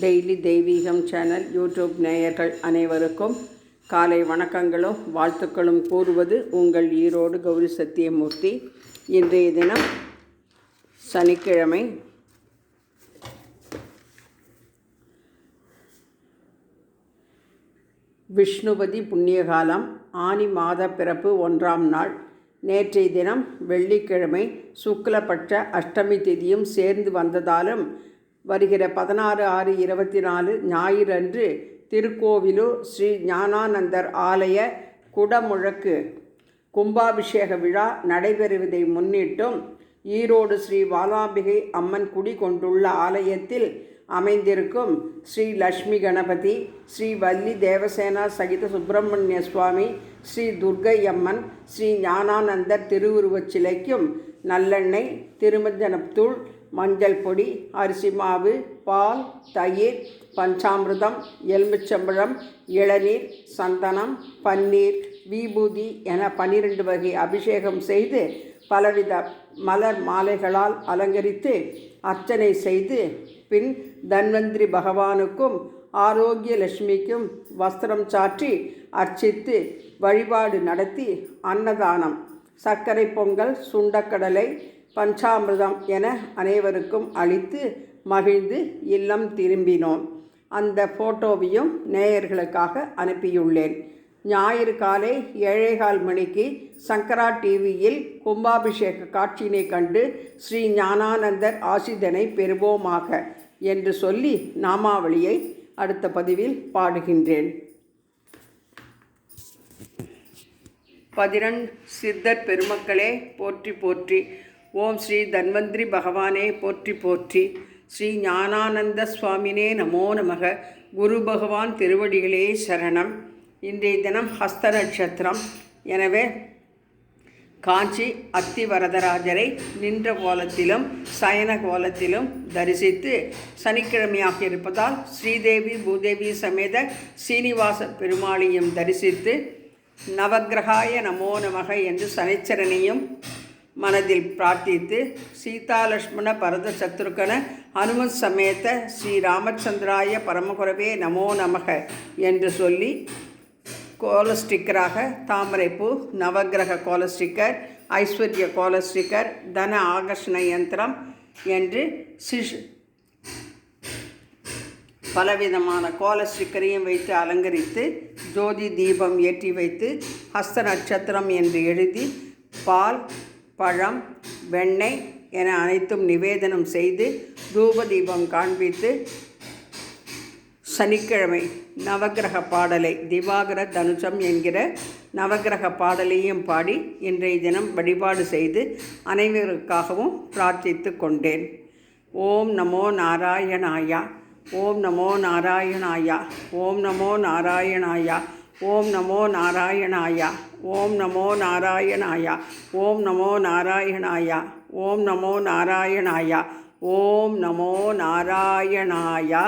Daily தெய்வீகம் channel YouTube நேயர்கள் அனைவருக்கும் காலை வணக்கங்களும் வாழ்த்துக்களும் கூறுவது உங்கள் ஈரோடு கௌரி சத்தியமூர்த்தி. இன்றைய தினம் சனிக்கிழமை. விஷ்ணுபதி புண்ணியகாலம் ஆனி மாத பிறப்பு 1ஆம் நாள். நேற்றைய தினம் வெள்ளிக்கிழமை சுக்லபட்ச அஷ்டமி திதியும் சேர்ந்து வந்ததாலும் வருகிற 16/6/24 ஞாயிறு அன்று திருக்கோவிலூர் ஸ்ரீ ஞானானந்தர் ஆலய குடமுழக்கு கும்பாபிஷேக விழா நடைபெறுவதை முன்னிட்டும் ஈரோடு ஸ்ரீ வாலாம்பிகை அம்மன் குடிகொண்டுள்ள ஆலயத்தில் அமைந்திருக்கும் ஸ்ரீ லக்ஷ்மி கணபதி, ஸ்ரீ வள்ளி தேவசேனா சகித சுப்பிரமணிய சுவாமி, ஸ்ரீ துர்க்கை அம்மன், ஸ்ரீ ஞானானந்தர் திருவுருவச் சிலைக்கும் நல்லெண்ணெய், திருமஞ்சனத்தூள், மஞ்சள் பொடி, அரிசி மாவு, பால், தயிர், பஞ்சாமிர்தம், எலுமிச்சம்பழம், இளநீர், சந்தனம், பன்னீர், விபூதி என 12 வகை அபிஷேகம் செய்து பலவித மலர் மாலைகளால் அலங்கரித்து அர்ச்சனை செய்து பின் தன்வந்திரி பகவானுக்கும் ஆரோக்கிய லட்சுமிக்கும் வஸ்திரம் சாற்றி அர்ச்சித்து வழிபாடு நடத்தி அன்னதானம், சர்க்கரை பொங்கல், சுண்டக்கடலை, பஞ்சாமிர்தம் என அனைவருக்கும் அளித்து மகிழ்ந்து இல்லம் திரும்பினோம். அந்த ஃபோட்டோவையும் நேயர்களுக்காக அனுப்பியுள்ளேன். ஞாயிறு காலை 7:15 மணிக்கு சங்கரா டிவியில் கும்பாபிஷேக காட்சியினை கண்டு ஸ்ரீ ஞானானந்தர் ஆசிதனை பெறுவோமாக என்று சொல்லி நாமாவளியை அடுத்த பதிவில் பாடுகின்றேன். 12 சித்தர் பெருமக்களே போற்றி போற்றி. ஓம் ஸ்ரீ தன்வந்திரி பகவானே போற்றி போற்றி. ஸ்ரீ ஞானானந்த சுவாமினே நமோ நமக. குரு பகவான் திருவடிகளே சரணம். இன்றைய தினம் ஹஸ்த நட்சத்திரம். எனவே காஞ்சி அத்திவரதராஜரை நின்ற கோலத்திலும் சயன கோலத்திலும் தரிசித்து சனிக்கிழமையாக இருப்பதால் ஸ்ரீதேவி பூதேவி சமேத சீனிவாச பெருமாளையும் தரிசித்து நவக்கிரகாய நமோ நமக என்று சனிச்சரனையும் மனதில் பிரார்த்தித்து சீதாலக்ஷ்மண பரத சத்ருகன ஹனுமத் சமேத ஸ்ரீ ராமச்சந்திராய பரமகுரவே நமோ நமக என்று சொல்லி கோல ஸ்டிக்கராக தாமரைப்பூ, நவக்கிரக கோல ஸ்டிக்கர், ஐஸ்வர்ய கோல ஸ்டிக்கர், தன ஆகர்ஷண யந்திரம் என்று பலவிதமான கோல ஸ்டிக்கரையும் வைத்து அலங்கரித்து ஜோதி தீபம் ஏற்றி வைத்து ஹஸ்த நட்சத்திரம் என்று எழுதி பால், பழம், வெண்ணெய் என அனைத்தும் நிவேதனம் செய்து தூப தீபம் காண்பித்து சனிக்கிழமை நவக்கிரக பாடலை திவாகர தனுஷம் என்கிற நவக்கிரக பாடலையும் பாடி இன்றைய தினம் வழிபாடு செய்து அனைவருக்காகவும் பிரார்த்தித்து கொண்டேன். ஓம் நமோ நாராயணாயா, ஓம் நமோ நாராயணாயா, ஓம் நமோ நாராயணாயா, ஓம் நமோ நாராயணாயா, ஓம் நமோ நாராயணாயா, ஓம் நமோ நாராயணாயா, ஓம் நமோ நாராயணாயா, ஓம் நமோ நாராயணாயா.